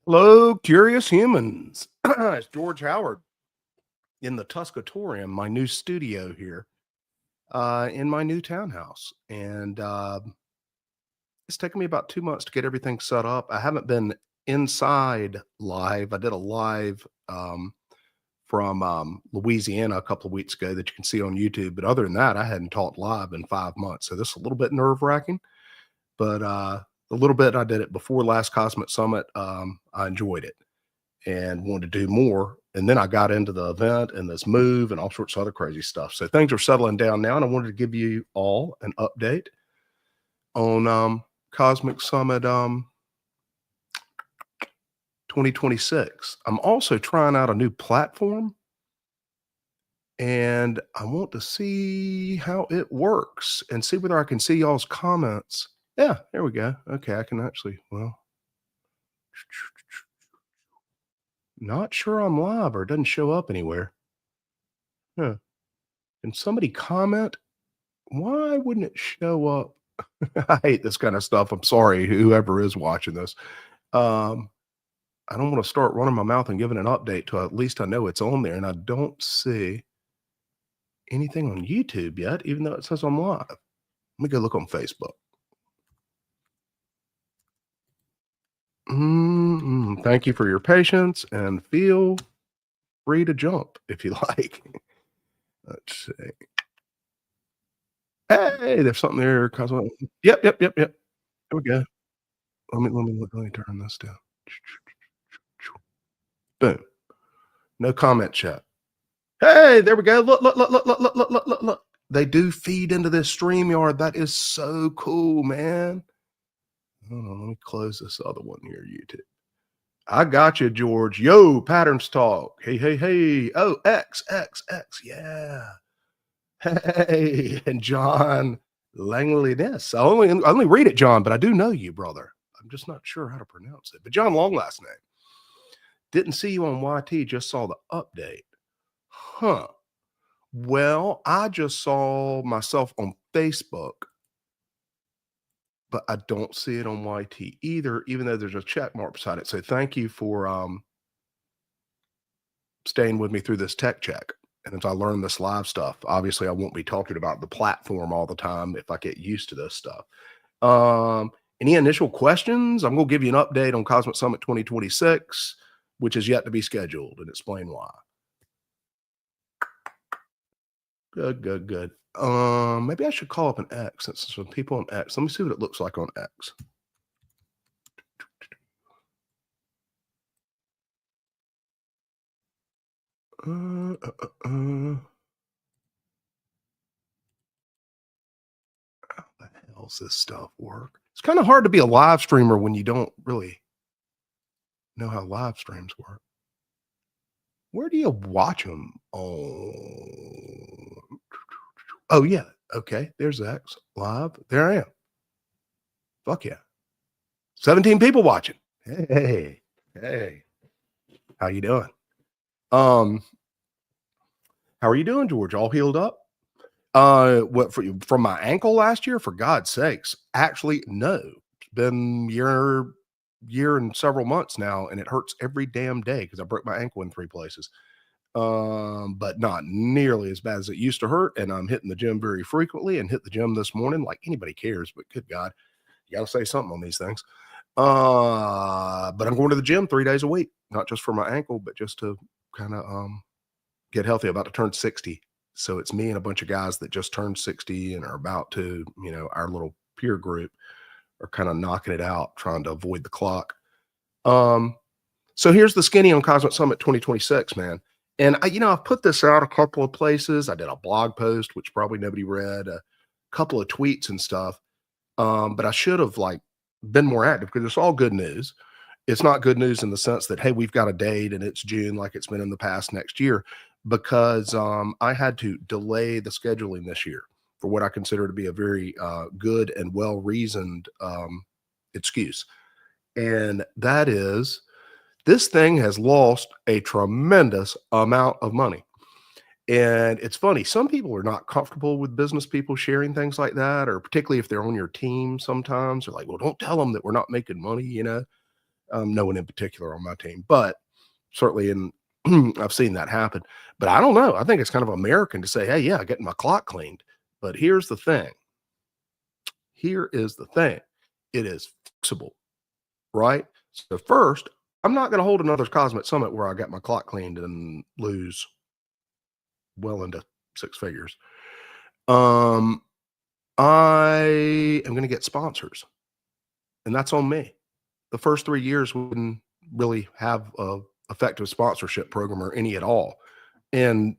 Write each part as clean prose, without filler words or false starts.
Hello, curious humans. It's George Howard in the Tuskatorium, my new studio here in my new townhouse. And it's taken me about 2 months to get everything set up. I haven't been inside live. I did a live from Louisiana a couple of weeks ago that you can see on YouTube. But other than that, I hadn't taught live in 5 months. So this is a little bit nerve wracking. But the little bit I did it before last Cosmic Summit, I enjoyed it and wanted to do more. And then I got into the event and this move and all sorts of other crazy stuff. So things are settling down now. And I wanted to give you all an update on Cosmic Summit 2026. I'm also trying out a new platform and I want to see how it works and see whether I can see y'all's comments. Yeah, there we go. Okay, I can actually, well, not sure I'm live or it doesn't show up anywhere. Huh. Can somebody comment? Why wouldn't it show up? I hate this kind of stuff. I'm sorry, whoever is watching this. Um, I don't want to start running my mouth and giving an update till at least I know it's on there. And I don't see anything on YouTube yet, even though it says I'm live. Let me go look on Facebook. Thank you for your patience and feel free to jump if you like. Let's see. Hey, there's something there. Yep. There we go. Let me turn this down. Boom. No comment chat. Hey, there we go. Look. They do feed into this StreamYard. That is so cool, man. Hold on, let me close this other one here, YouTube. I got you, George. Yo, Patterns Talk. Hey. Oh, X. Yeah. Hey, and John Langliness. I only read it, John, but I do know you, brother. I'm just not sure how to pronounce it. But John, long last name. Didn't see you on YT, just saw the update. Huh. Well, I just saw myself on Facebook, but I don't see it on YT either, even though there's a check mark beside it. So thank you for staying with me through this tech check. And as I learn this live stuff, obviously I won't be talking about the platform all the time if I get used to this stuff. Any initial questions? I'm going to give you an update on Cosmic Summit 2026, which is yet to be scheduled, and explain why. Good. Maybe I should call up an X since there's some people on X. Let me see what it looks like on X. How the hell's this stuff work? It's kind of hard to be a live streamer when you don't really know how live streams work. Where do you watch them? Oh yeah. Okay. There's X live. There I am. Fuck yeah. 17 people watching. Hey. How you doing? How are you doing, George? All healed up? What from my ankle last year? For God's sakes, actually, no. It's been year and several months now, and it hurts every damn day because I broke my ankle in 3 places. But not nearly as bad as it used to hurt. And I'm hitting the gym very frequently and hit the gym this morning like anybody cares, but good God, you got to say something on these things. But I'm going to the gym 3 days a week, not just for my ankle, but just to kind of get healthy. I'm about to turn 60. So it's me and a bunch of guys that just turned 60 and are about to, our little peer group are kind of knocking it out, trying to avoid the clock. So here's the skinny on Cosmic Summit 2026, man. And I've put this out a couple of places. I did a blog post, which probably nobody read, a couple of tweets and stuff. But I should have been more active because it's all good news. It's not good news in the sense that, hey, we've got a date and it's June like it's been in the past next year, because I had to delay the scheduling this year for what I consider to be a very good and well-reasoned excuse. And that is, this thing has lost a tremendous amount of money. And it's funny, some people are not comfortable with business people sharing things like that, or particularly if they're on your team sometimes. They're like, well, don't tell them that we're not making money, No one in particular on my team, but certainly in I've seen that happen. But I don't know. I think it's kind of American to say, hey, yeah, getting my clock cleaned. But here's the thing. Here is the thing. It is flexible, right? So first, I'm not going to hold another Cosmic Summit where I get my clock cleaned and lose well into six figures. I am going to get sponsors, and that's on me. The first 3 years we wouldn't really have a effective sponsorship program or any at all. And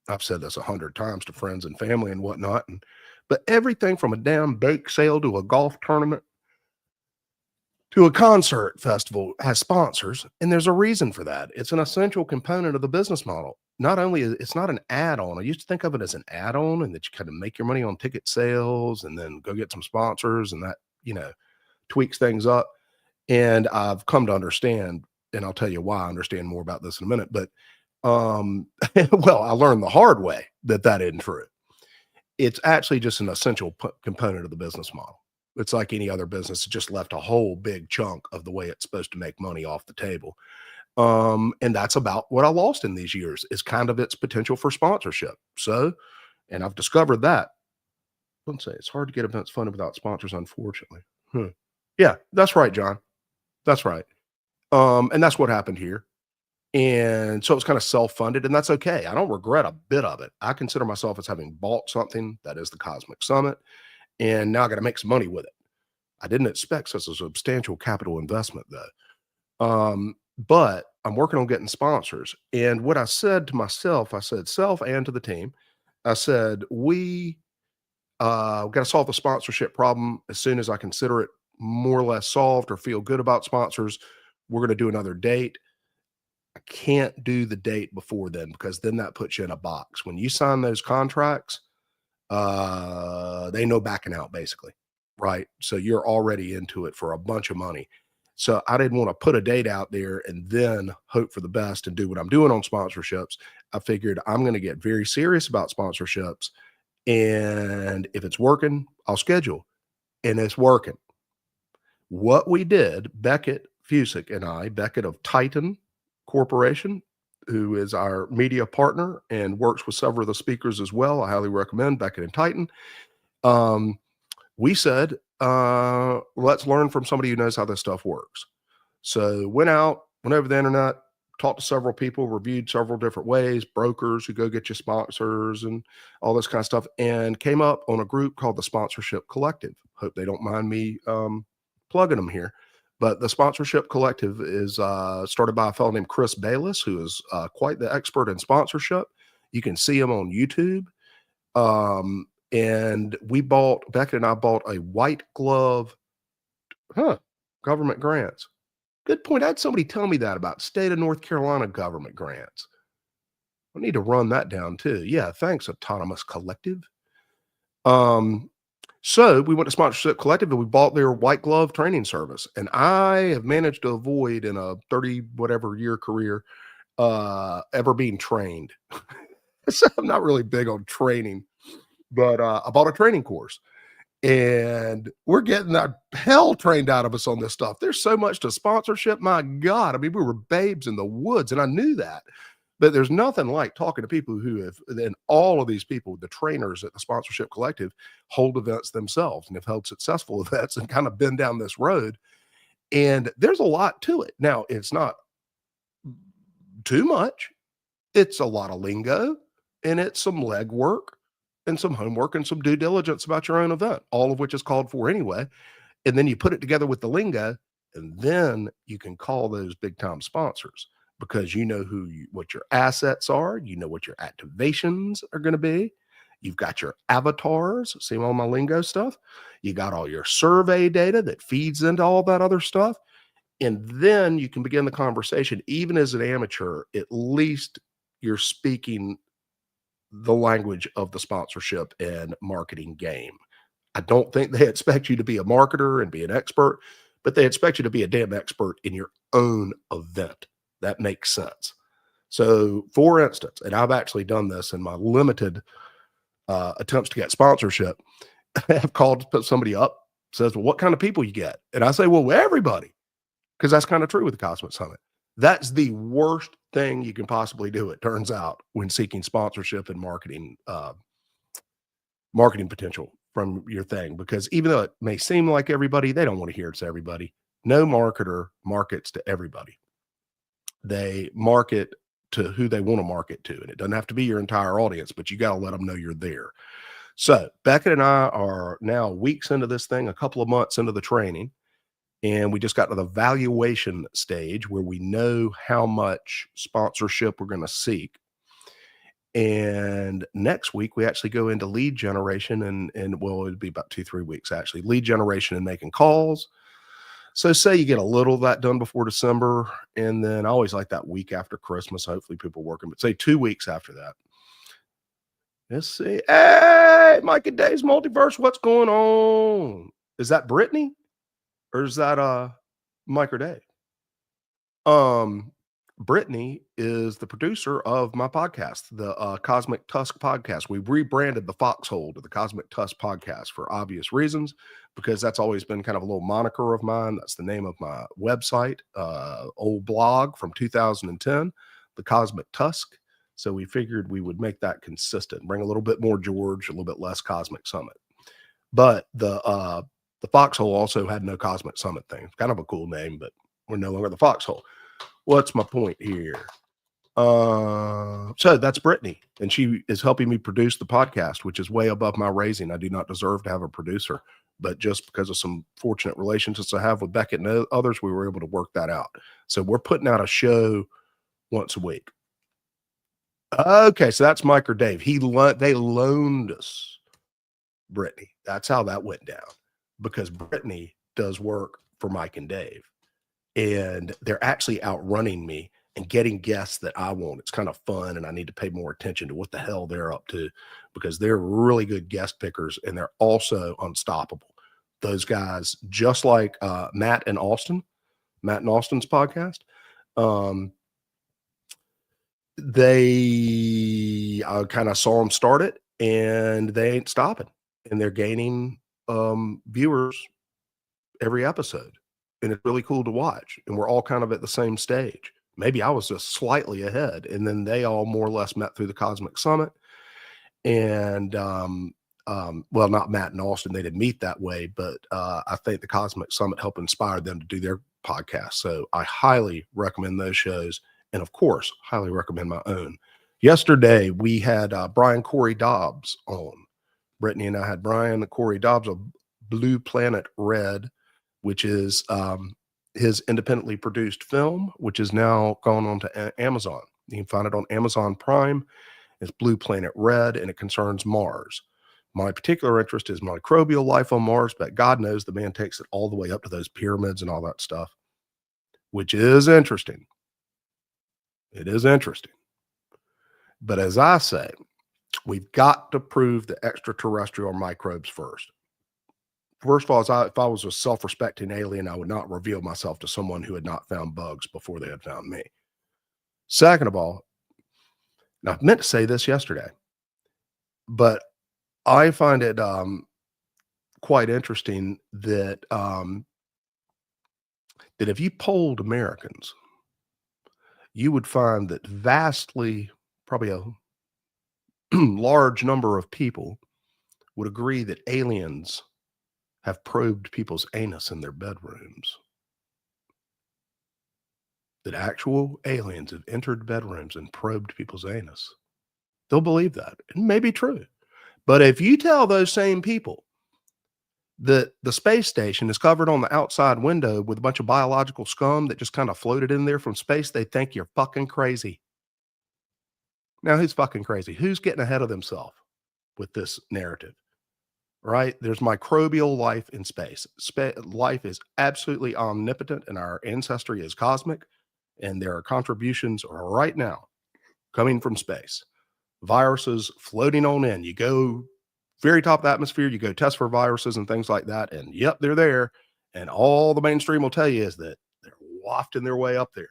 I've said this 100 times to friends and family and whatnot. But everything from a damn bake sale to a golf tournament to a concert festival has sponsors, and there's a reason for that. It's an essential component of the business model. Not only it's not an add-on. I used to think of it as an add-on, and that you kind of make your money on ticket sales and then go get some sponsors, and that tweaks things up. And I've come to understand, and I'll tell you why I understand more about this in a minute. But well, I learned the hard way that isn't true. It's actually just an essential component of the business model. It's like any other business. It just left a whole big chunk of the way it's supposed to make money off the table. And that's about what I lost in these years, is kind of its potential for sponsorship. So, and I've discovered that. Let's say it's hard to get events funded without sponsors, unfortunately. Yeah, that's right, John. That's right. And that's what happened here. And so it's kind of self-funded, and that's okay. I don't regret a bit of it. I consider myself as having bought something that is the Cosmic Summit, and now I got to make some money with it. I didn't expect such a substantial capital investment, though. But I'm working on getting sponsors. And what I said to myself, I said self and to the team, I said, we got to solve the sponsorship problem as soon as I consider it more or less solved or feel good about sponsors. We're going to do another date. I can't do the date before then, because then that puts you in a box. When you sign those contracts, they know backing out, basically, right? So you're already into it for a bunch of money. So I didn't want to put a date out there and then hope for the best and do what I'm doing on sponsorships. I figured I'm going to get very serious about sponsorships, and if it's working, I'll schedule, and it's working. What we did, Beckett Fusick and I, Beckett of Titan Corporation, who is our media partner and works with several of the speakers as well. I highly recommend Beckett and Titan. We said, let's learn from somebody who knows how this stuff works. So went over the internet, talked to several people, reviewed several different ways, brokers who go get you sponsors and all this kind of stuff, and came up on a group called the Sponsorship Collective. Hope they don't mind me plugging them here. But the Sponsorship Collective is started by a fellow named Chris Bayless, who is quite the expert in sponsorship. You can see him on YouTube. And Beckett and I bought a white glove, government grants. Good point. I had somebody tell me that about state of North Carolina government grants. I need to run that down too. Yeah, thanks, Autonomous Collective. So we went to Sponsorship Collective and we bought their white glove training service. And I have managed to avoid, in a 30 whatever year career, ever being trained. So I'm not really big on training, but I bought a training course, and we're getting the hell trained out of us on this stuff. There's so much to sponsorship. My God. I mean, we were babes in the woods, and I knew that. But there's nothing like talking to people who have, and all of these people, the trainers at the Sponsorship Collective, hold events themselves and have held successful events and kind of been down this road. And there's a lot to it. Now, it's not too much. It's a lot of lingo, and it's some legwork and some homework and some due diligence about your own event, all of which is called for anyway. And then you put it together with the lingo, and then you can call those big time sponsors, because you know what your assets are. You know what your activations are going to be. You've got your avatars. See all my lingo stuff? You got all your survey data that feeds into all that other stuff. And then you can begin the conversation. Even as an amateur, at least you're speaking the language of the sponsorship and marketing game. I don't think they expect you to be a marketer and be an expert, but they expect you to be a damn expert in your own event. That makes sense. So, for instance, and I've actually done this in my limited attempts to get sponsorship, I've called, put somebody up, says, well, what kind of people you get? And I say, well, everybody. because that's kind of true with the Cosmic Summit. That's the worst thing you can possibly do, it turns out, when seeking sponsorship and marketing potential from your thing, because even though it may seem like everybody, they don't want to hear it's everybody. No marketer markets to everybody. They market to who they want to market to, and it doesn't have to be your entire audience, but you got to let them know you're there. So Beckett and I are now weeks into this thing, a couple of months into the training, and we just got to the valuation stage where we know how much sponsorship we're going to seek. And next week we actually go into lead generation, and well, it'd be about 2-3 weeks actually, lead generation and making calls. So say you get a little of that done before December, and then I always like that week after Christmas. Hopefully people working, but say 2 weeks after that. Let's see. Hey, Mike and Dave's Multiverse, what's going on? Is that Brittany or is that Mike or Dave? Brittany is the producer of my podcast, the Cosmic Tusk podcast. We rebranded the Foxhole to the Cosmic Tusk podcast for obvious reasons, because that's always been kind of a little moniker of mine. That's the name of my website, old blog from 2010, the Cosmic Tusk. So we figured we would make that consistent, bring a little bit more George, a little bit less Cosmic Summit. But the Foxhole also had no Cosmic Summit thing. It's kind of a cool name, but we're no longer the Foxhole. What's my point here? So that's Brittany, and she is helping me produce the podcast, which is way above my raising. I do not deserve to have a producer, but just because of some fortunate relationships I have with Beckett and others, we were able to work that out. So we're putting out a show once a week. Okay, so that's Mike or Dave. They loaned us Brittany. That's how that went down, because Brittany does work for Mike and Dave, and they're actually outrunning me and getting guests that I want. It's kind of fun, and I need to pay more attention to what the hell they're up to, because they're really good guest pickers, and they're also unstoppable. Those guys, just like Matt and Austin's podcast, I kind of saw them start it, and they ain't stopping, and they're gaining viewers every episode, and it's really cool to watch. And we're all kind of at the same stage. Maybe I was just slightly ahead, and then they all more or less met through the Cosmic Summit. And well, not Matt and Austin, they didn't meet that way, but I think the Cosmic Summit helped inspire them to do their podcast. So I highly recommend those shows. And of course, highly recommend my own. Yesterday, we had Brian Corey Dobbs on. Brittany and I had Brian Corey Dobbs of Blue Planet Red, which is his independently produced film, which is now gone on to Amazon. You can find it on Amazon Prime. It's Blue Planet Red, and it concerns Mars. My particular interest is microbial life on Mars, but God knows the man takes it all the way up to those pyramids and all that stuff, which is interesting. It is interesting. But as I say, we've got to prove the extraterrestrial microbes first. First of all, if I was a self-respecting alien, I would not reveal myself to someone who had not found bugs before they had found me. Second of all, now I meant to say this yesterday, but I find it quite interesting that that if you polled Americans, you would find that probably a large number of people would agree that aliens have probed people's anus in their bedrooms. That actual aliens have entered bedrooms and probed people's anus. They'll believe that. It may be true. But if you tell those same people that the space station is covered on the outside window with a bunch of biological scum that just kind of floated in there from space, they think you're fucking crazy. Now, who's fucking crazy? Who's getting ahead of themselves with this narrative? Right? There's microbial life in space. Life is absolutely omnipotent, and our ancestry is cosmic, and there are contributions right now coming from space. Viruses floating on in. You go very top of the atmosphere, you go test for viruses and things like that, and yep, they're there. And all the mainstream will tell you is that they're wafting their way up there.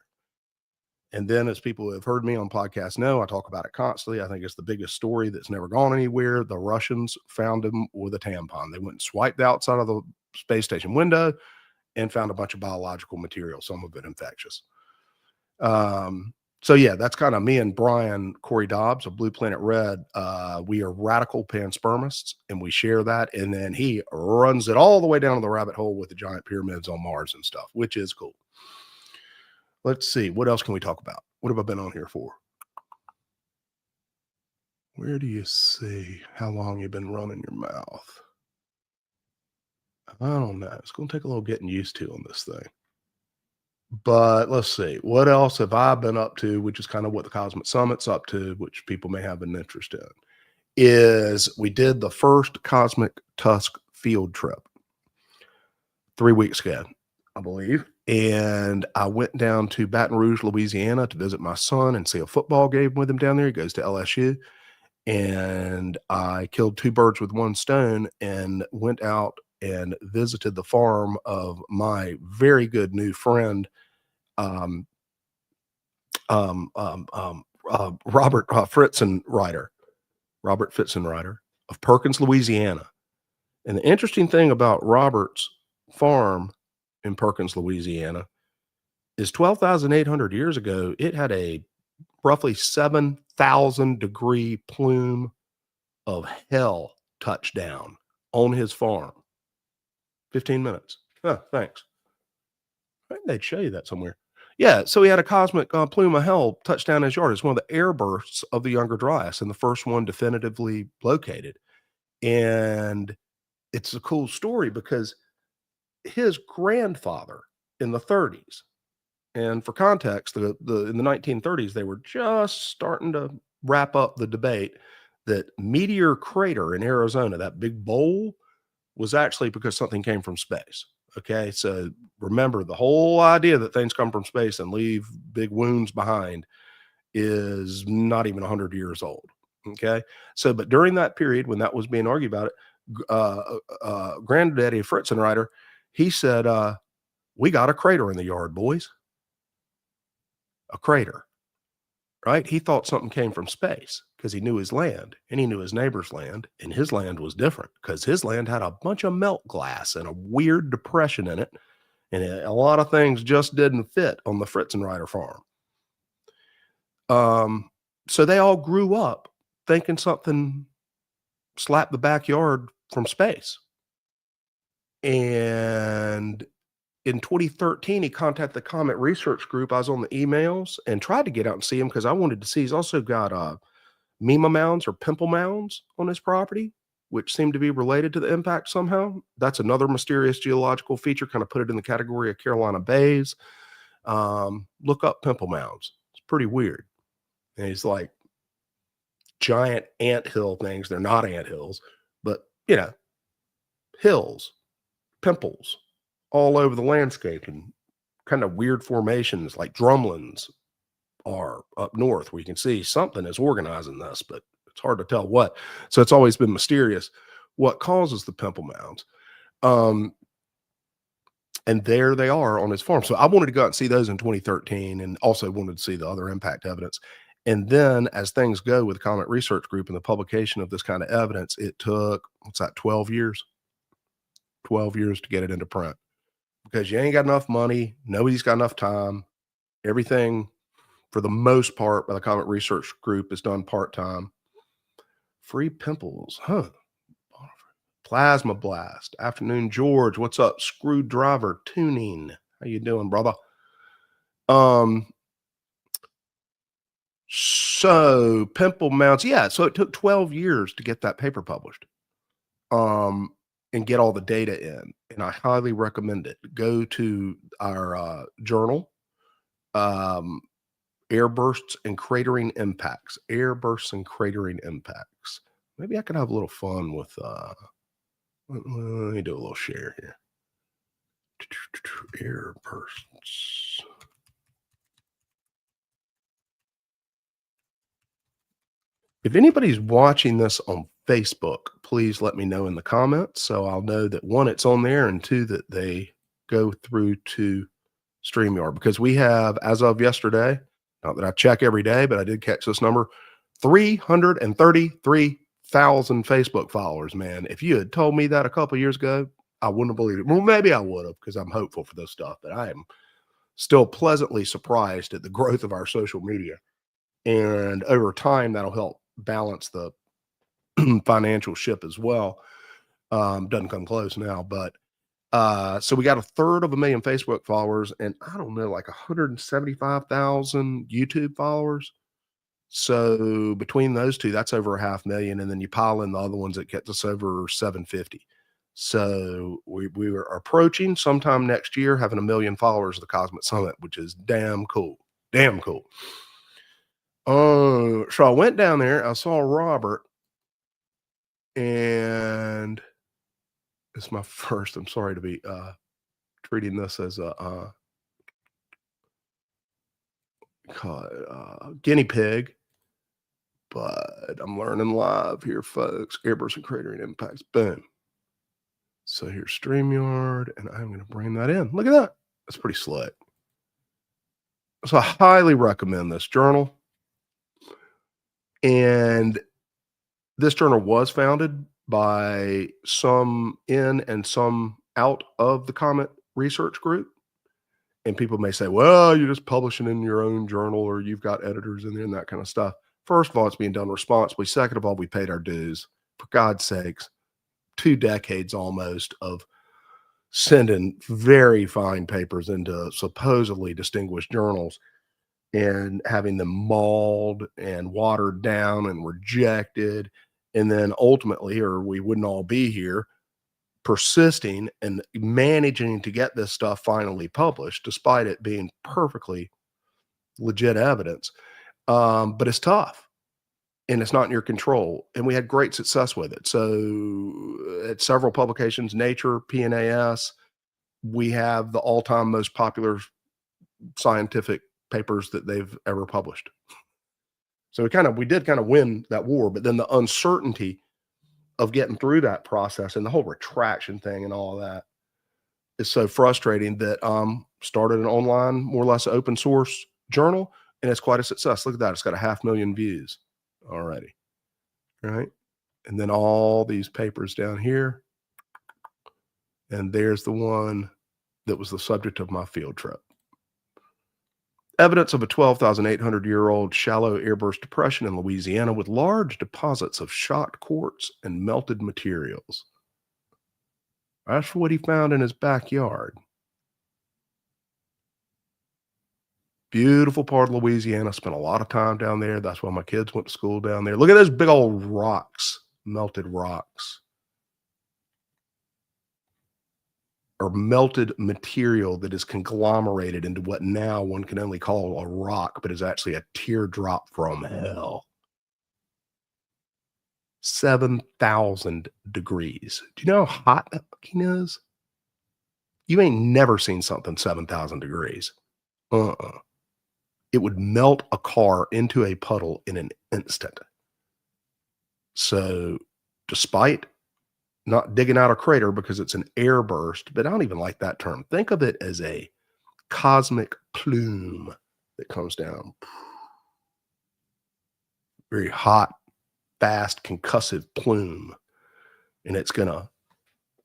And then, as people who have heard me on podcasts know, I talk about it constantly. I think it's the biggest story that's never gone anywhere. The Russians found them with a tampon. They went and swiped the outside of the space station window, and found a bunch of biological material, some of it infectious. So yeah, that's kind of me and Brian Corey Dobbs of Blue Planet Red. We are radical panspermists, and we share that. And then he runs it all the way down to the rabbit hole with the giant pyramids on Mars and stuff, which is cool. Let's see, what else can we talk about? What have I been on here for? Where do you see how long you've been running your mouth? I don't know. It's going to take a little getting used to on this thing. But let's see, what else have I been up to, which is kind of what the Cosmic Summit's up to, which people may have an interest in, is we did the first Cosmic Tusk field trip 3 weeks ago, I believe. And I went down to Baton Rouge, Louisiana to visit my son and see a football game with him down there. He goes to LSU. And I killed 2 birds with 1 stone and went out and visited the farm of my very good new friend, Robert Fitzenreiter of Perkins, Louisiana. And the interesting thing about Robert's farm in Perkins, Louisiana, is 12,800 years ago, it had a roughly 7,000 degree plume of hell touchdown on his farm. 15 minutes. Oh, thanks. I think they'd show you that somewhere. Yeah, so he had a cosmic plume of hell touchdown his yard. It's one of the air bursts of the Younger Dryas, and the first one definitively located. And it's a cool story because his grandfather in the 30s, and for context, in the 1930s, they were just starting to wrap up the debate that Meteor Crater in Arizona, that big bowl, was actually because something came from space. Okay, so remember, the whole idea that things come from space and leave big wounds behind is not even 100 years old. Okay, so but during that period when that was being argued about it, Granddaddy Fritzenreiter, he said, "We got a crater in the yard, boys." A crater, right? He thought something came from space because he knew his land and he knew his neighbor's land, and his land was different because his land had a bunch of melt glass and a weird depression in it, and a lot of things just didn't fit on the Fritzenreiter farm. So they all grew up thinking something slapped the backyard from space. And in 2013, he contacted the Comet Research Group. I was on the emails and tried to get out and see him because I wanted to see. He's also got Mima mounds or pimple mounds on his property, which seem to be related to the impact somehow. That's another mysterious geological feature, kind of put it in the category of Carolina Bays. Look up pimple mounds. It's pretty weird. And he's like giant anthill things. They're not anthills, but, you know, hills, pimples all over the landscape, and kind of weird formations like drumlins are up north, where you can see something is organizing this, but it's hard to tell what. So it's always been mysterious what causes the pimple mounds. And there they are on his farm. So I wanted to go out and see those in 2013, and also wanted to see the other impact evidence. And then as things go with the Comet Research Group and the publication of this kind of evidence, it took, 12 years? 12 years to get it into print, because you ain't got enough money. Nobody's got enough time. Everything, for the most part, by the Comet Research Group is done part-time. Free pimples, huh? Plasma Blast. Afternoon, George. What's up? Screwdriver Tuning. How you doing, brother? So pimple mounts. Yeah. So it took 12 years to get that paper published. And get all the data in. And I highly recommend it. Go to our journal, Airbursts and Cratering Impacts. Airbursts and Cratering Impacts. Maybe I could have a little fun with, let me do a little share here. Airbursts. If anybody's watching this on Facebook, please let me know in the comments, so I'll know that 1, it's on there, and 2, that they go through to StreamYard, because we have, as of yesterday, not that I check every day, but I did catch this number, 333,000 Facebook followers, man. If you had told me that a couple years ago, I wouldn't have believed it. Well, maybe I would have because I'm hopeful for this stuff, but I am still pleasantly surprised at the growth of our social media. And over time, that'll help balance the financial ship as well. Doesn't come close now, but so we got 1/3 of a million Facebook followers, and I don't know, like 175,000 YouTube followers. So between those two, that's over 500,000, and then you pile in the other ones, that gets us over 750. So we are approaching sometime next year having 1 million followers of the Cosmic Summit, which is damn cool. Damn cool. So I went down there, I saw Robert, and it's my first. I'm sorry to be treating this as a guinea pig, but I'm learning live here, folks. Airburst and cratering impacts. Boom. So here's StreamYard, and I'm going to bring that in. Look at that. That's pretty slick. So I highly recommend this journal. And this journal was founded by some in and some out of the Comet Research Group. And people may say, well, you're just publishing in your own journal, or you've got editors in there and that kind of stuff. First of all, it's being done responsibly. Second of all, we paid our dues. For God's sakes, 2 decades almost of sending very fine papers into supposedly distinguished journals and having them mauled and watered down and rejected. And then ultimately, or we wouldn't all be here, persisting and managing to get this stuff finally published, despite it being perfectly legit evidence. But it's tough and it's not in your control. And we had great success with it. So at several publications, Nature, PNAS, we have the all-time most popular scientific papers that they've ever published. So we did kind of win that war, but then the uncertainty of getting through that process and the whole retraction thing and all of that is so frustrating that started an online, more or less open source journal, and it's quite a success. Look at that. It's got 500,000 views already. Right. And then all these papers down here. And there's the one that was the subject of my field trip. Evidence of a 12,800-year-old shallow airburst depression in Louisiana with large deposits of shot quartz and melted materials. That's what he found in his backyard. Beautiful part of Louisiana. Spent a lot of time down there. That's why my kids went to school down there. Look at those big old rocks, melted rocks. Or melted material that is conglomerated into what now one can only call a rock, but is actually a teardrop from hell. 7,000 degrees. Do you know how hot that fucking is? You ain't never seen something 7,000 degrees. It would melt a car into a puddle in an instant. So despite not digging out a crater because it's an air burst, but I don't even like that term. Think of it as a cosmic plume that comes down. Very hot, fast, concussive plume. And it's going to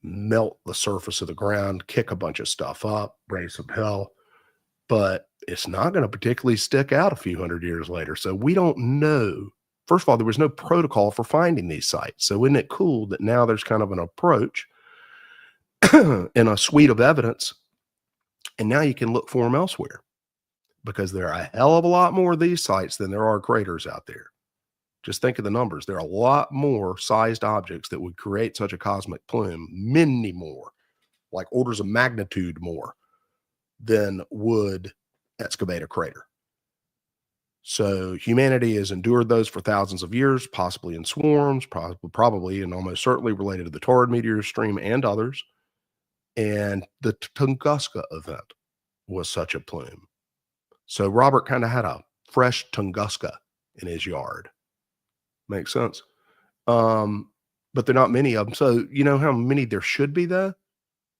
melt the surface of the ground, kick a bunch of stuff up, raise some hell. But it's not going to particularly stick out a few hundred years later. So we don't know. First of all, there was no protocol for finding these sites. So isn't it cool that now there's kind of an approach and a suite of evidence, and now you can look for them elsewhere because there are a hell of a lot more of these sites than there are craters out there. Just think of the numbers. There are a lot more sized objects that would create such a cosmic plume, many more, like orders of magnitude more than would excavate a crater. So humanity has endured those for thousands of years, possibly in swarms, probably and almost certainly related to the Torrid meteor stream and others. And the Tunguska event was such a plume. So Robert kind of had a fresh Tunguska in his yard. Makes sense. But there are not many of them. So you know how many there should be, though?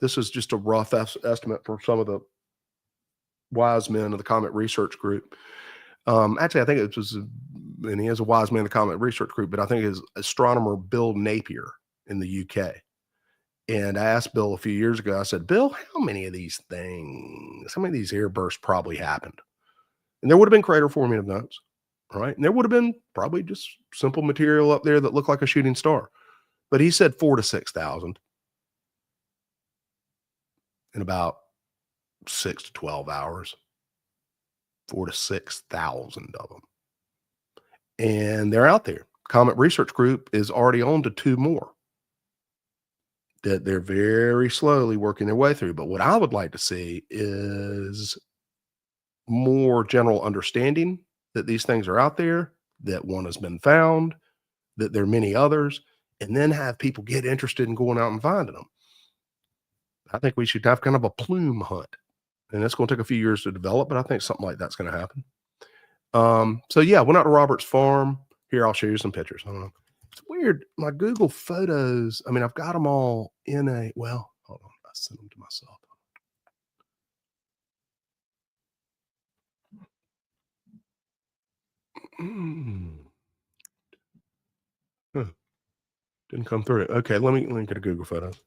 This is just a rough estimate for some of the wise men of the Comet Research Group. Actually, I think it was, and he is a wise man in the Comet Research Group, but I think his astronomer Bill Napier in the UK. And I asked Bill a few years ago, I said, Bill, how many of these things, how many of these airbursts probably happened? And there would have been crater forming events, right? And there would have been probably just simple material up there that looked like a shooting star. But he said 4 to 6,000 in about 6 to 12 hours, 4 to 6,000 of them. And they're out there. Comet Research Group is already on to 2 more that they're very slowly working their way through. But what I would like to see is more general understanding that these things are out there, that one has been found, that there are many others, and then have people get interested in going out and finding them. I think we should have kind of a plume hunt, and it's going to take a few years to develop, but I think something like that's going to happen. So yeah, went out to Robert's farm. Here, I'll show you some pictures. I don't know. It's weird. My Google Photos, I mean, I've got them all in a, well, hold on. I sent them to myself. Huh. Didn't come through. Okay, let me get a Google Photos.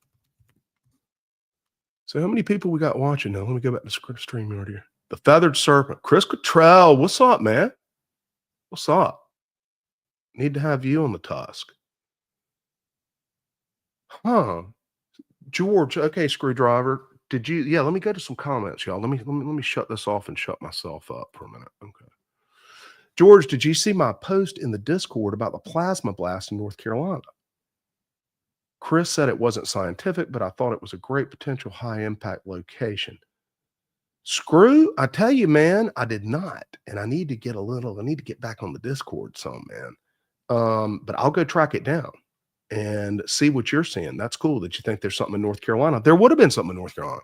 So how many people we got watching now? Let me go back to StreamYard here. The Feathered Serpent. Chris Cottrell. What's up, man? What's up? Need to have you on the Tusk. Huh. George, okay, Screwdriver. Did you? Yeah, let me go to some comments, y'all. Let me shut this off and shut myself up for a minute. Okay. George, did you see my post in the Discord about the plasma blast in North Carolina? Chris said it wasn't scientific, but I thought it was a great potential high impact location. Screw, I tell you, man, I did not. And I need to get back on the Discord some, man. But I'll go track it down and see what you're seeing. That's cool that you think there's something in North Carolina. There would have been something in North Carolina.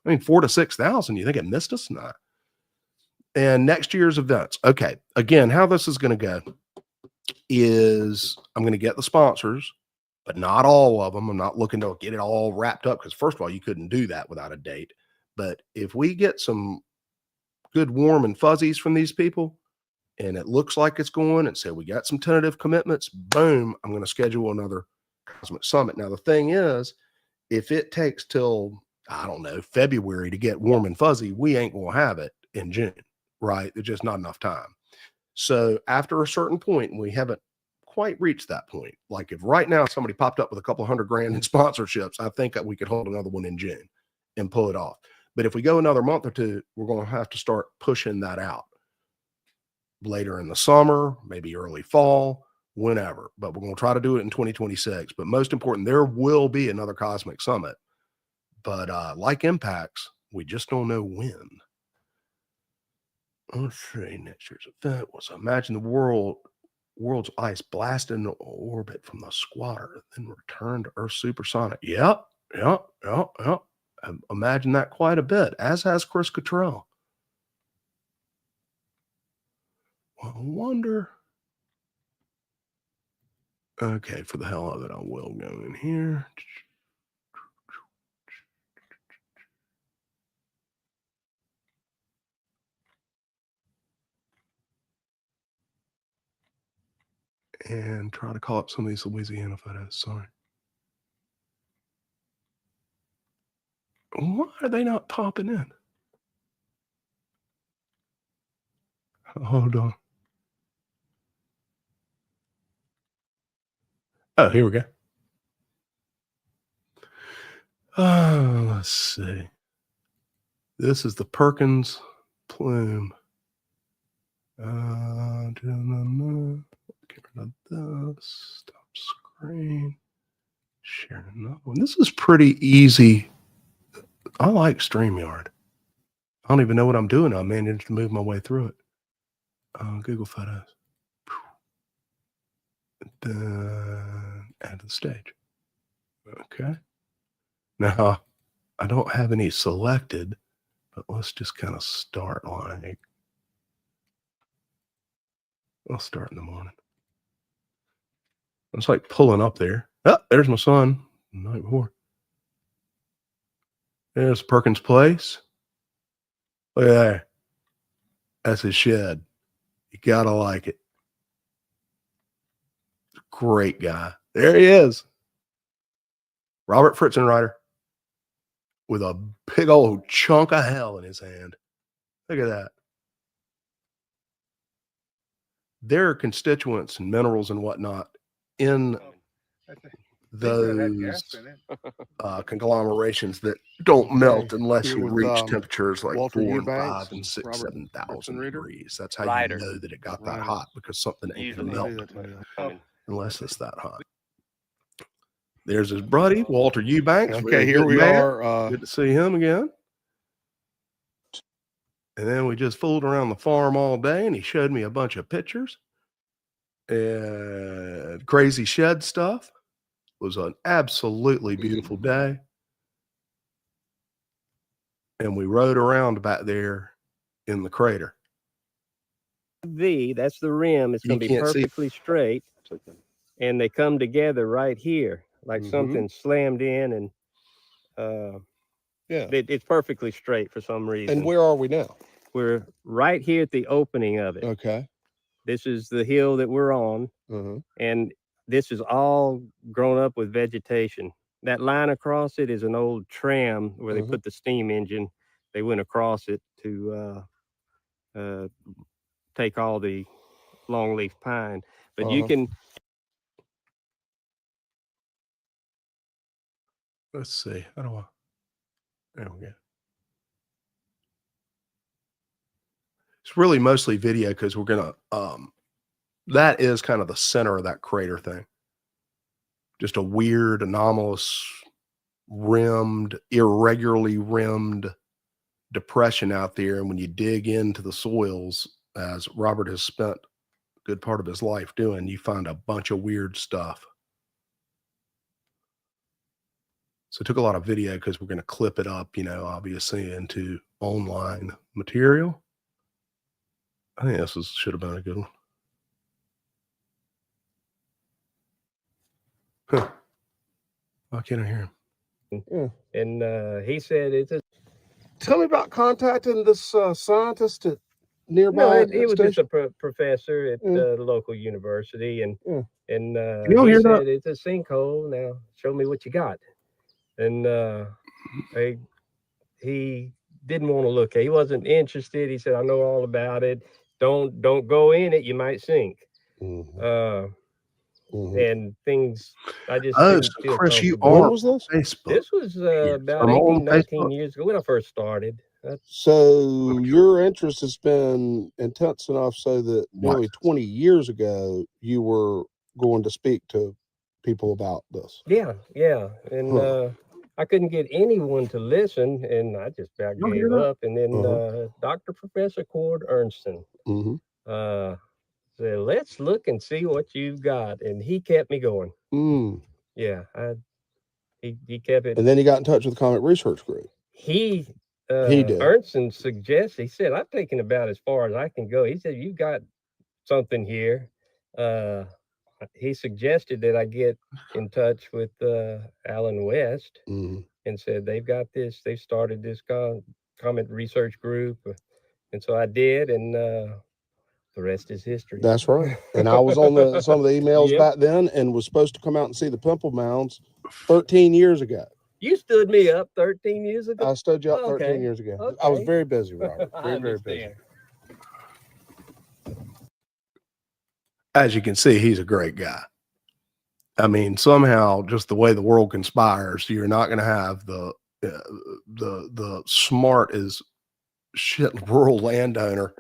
I mean, 4 to 6,000. You think it missed us? Not. And next year's events. Okay. Again, how this is going to go is I'm going to get the sponsors, but not all of them. I'm not looking to get it all wrapped up because, first of all, you couldn't do that without a date. But if we get some good warm and fuzzies from these people and it looks like it's going and say we got some tentative commitments, boom, I'm going to schedule another Cosmic Summit. Now, the thing is, if it takes till, I don't know, February to get warm and fuzzy, we ain't going to have it in June, right? There's just not enough time. So after a certain point, and we haven't quite reached that point, like if right now somebody popped up with a couple $100,000 in sponsorships, I think that we could hold another one in June and pull it off. But if we go another month or two, we're going to have to start pushing that out later in the summer, maybe early fall, whenever. But we're going to try to do it in 2026. But most important, there will be another Cosmic Summit. But like impacts, we just don't know when. Let's see, next year's event was imagine the world's ice blasted into orbit from the squatter, then returned to Earth supersonic. Yep. Imagine that quite a bit, as has Chris Cottrell. Well, I wonder. Okay, for the hell of it, I will go in here. And try to call up some of these Louisiana photos. Sorry. Why are they not popping in? Hold on. Oh, here we go. Let's see. This is the Perkins plume. Get rid of this. Stop screen. Share another one. This is pretty easy. I like StreamYard. I don't even know what I'm doing. I managed to move my way through it. Google Photos. Add to the stage. Okay. Now, I don't have any selected, but let's just kind of start like, I'll start in the morning. It's like pulling up there. Oh, there's my son. The night before. There's Perkins Place. Look at that. That's his shed. You gotta like it. Great guy. There he is. Robert Fritzenreiter with a big old chunk of hell in his hand. Look at that. There are constituents and minerals and whatnot in those conglomerations that don't melt unless you reach temperatures like Walter 4 and Eubanks 5 and 6, Robert 7,000 Fritzenreiter. degrees. That's how Ryder. you know that it got that Ryder. hot, because something ain't gonna Usually. melt unless it's that hot. There's his buddy, Walter Eubanks. Okay, here we are. Good to see him again. And then we just fooled around the farm all day, and he showed me a bunch of pictures and crazy shed stuff. It was an absolutely beautiful day. And we rode around back there in the crater. That's the rim. It's going to be perfectly straight. And they come together right here, like something slammed in, and it's perfectly straight for some reason. And where are we now? We're right here at the opening of it. Okay. This is the hill that we're on, and this is all grown up with vegetation. That line across it is an old tram where they put the steam engine. They went across it to take all the longleaf pine. But you can... Let's see. How do I... There we go. It's really mostly video because we're going to... that is kind of the center of that crater thing. Just a weird, anomalous, rimmed, irregularly rimmed depression out there. And when you dig into the soils, as Robert has spent a good part of his life doing, you find a bunch of weird stuff. So I took a lot of video because we're going to clip it up, you know, obviously into online material. I think this should have been a good one. Huh. Why can't I hear him? Yeah. And he said it's a... Tell me about contacting this scientist at nearby. No, he was just a professor at the local university, and he said it's a sinkhole. Now show me what you got. And he didn't want to look at it. He wasn't interested. He said, I know all about it. Don't go in it, you might sink. And things, I just didn't feel Chris, you when are was this? Facebook. This was about 18, 19 years ago when I first started. So your interest has been intense enough so that nearly 20 years ago you were going to speak to people about this. Yeah. And I couldn't get anyone to listen, and I just about gave up. And then Dr. Professor Cord Ernsten said, let's look and see what you've got. And he kept me going. Yeah, he kept it. And then he got in touch with the Comet Research Group. He did. Ernsten suggested, he said, I've taken about as far as I can go. He said, you got something here. He suggested that I get in touch with Alan West and said, they've got this, they've started this Comet Research Group. And so I did, and the rest is history. That's right. And I was on some of the emails back then and was supposed to come out and see the Pimple Mounds 13 years ago. You stood me up 13 years ago? I stood you up 13 years ago. Okay. I was very busy, Robert. Very busy. As you can see, he's a great guy. I mean, somehow, just the way the world conspires, you're not going to have the smart as shit rural landowner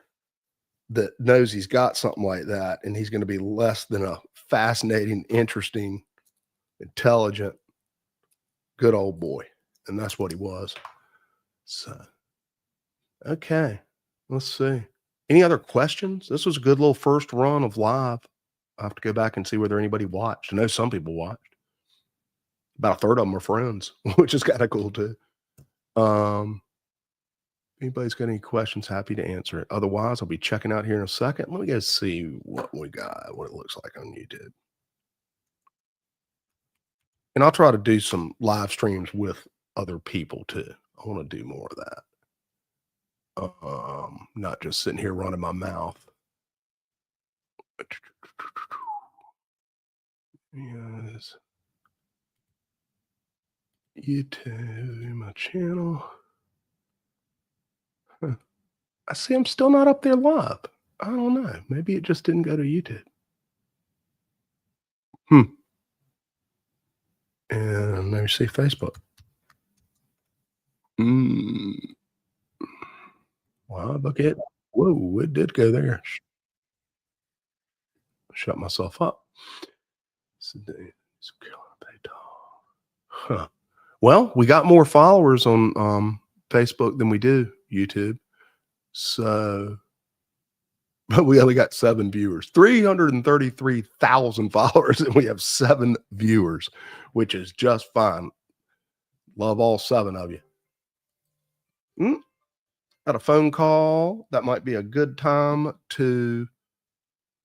that knows he's got something like that, and he's going to be less than a fascinating, interesting, intelligent, good old boy. And that's what he was. So, okay, let's see. Any other questions? This was a good little first run of live. I'll have to go back and see whether anybody watched. I know some people watched. About a third of them are friends, which is kind of cool too. Anybody's got any questions, happy to answer it. Otherwise, I'll be checking out here in a second. Let me go see what we got, what it looks like on YouTube. And I'll try to do some live streams with other people too. I want to do more of that. Not just sitting here running my mouth. Yes. YouTube, my channel. Huh. I see I'm still not up there live. I don't know. Maybe it just didn't go to YouTube. And let me see Facebook. Wow, look at, whoa, it did go there. Shut myself up. Huh. Well, we got more followers on Facebook than we do YouTube. So, but we only got 7 viewers, 333,000 followers, and we have 7 viewers, which is just fine. Love all 7 of you. Got a phone call. That might be a good time to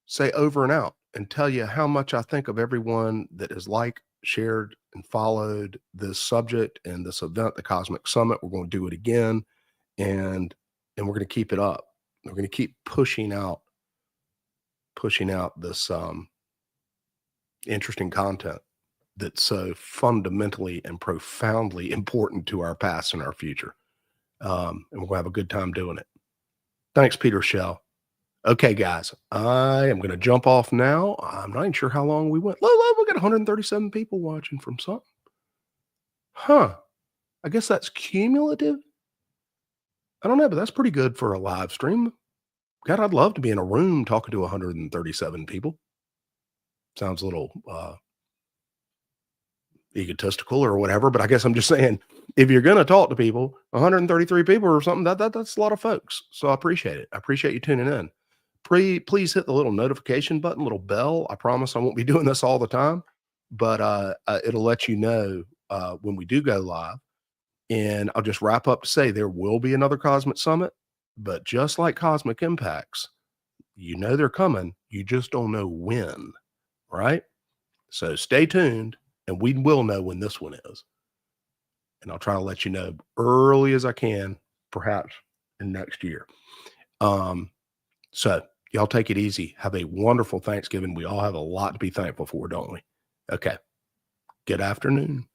say over and out and tell you how much I think of everyone that has liked, shared, and followed this subject and this event, the Cosmic Summit. We're going to do it again, and we're going to keep it up. We're going to keep pushing out this interesting content that's so fundamentally and profoundly important to our past and our future. And we're going to have a good time doing it. Thanks, Peter Shell. Okay, guys, I am going to jump off now. I'm not even sure how long we went. Look, we got 137 people watching from something. Huh. I guess that's cumulative. I don't know, but that's pretty good for a live stream. God, I'd love to be in a room talking to 137 people. Sounds a little egotistical or whatever, but I guess I'm just saying, if you're going to talk to people, 133 people or something, that's a lot of folks. So I appreciate it. I appreciate you tuning in. Please hit the little notification button, little bell. I promise I won't be doing this all the time, but it'll let you know when we do go live. And I'll just wrap up to say there will be another Cosmic Summit, but just like Cosmic Impacts, you know they're coming. You just don't know when, right? So stay tuned, and we will know when this one is. And I'll try to let you know early as I can, perhaps in next year. So y'all take it easy. Have a wonderful Thanksgiving. We all have a lot to be thankful for, don't we? Okay. Good afternoon.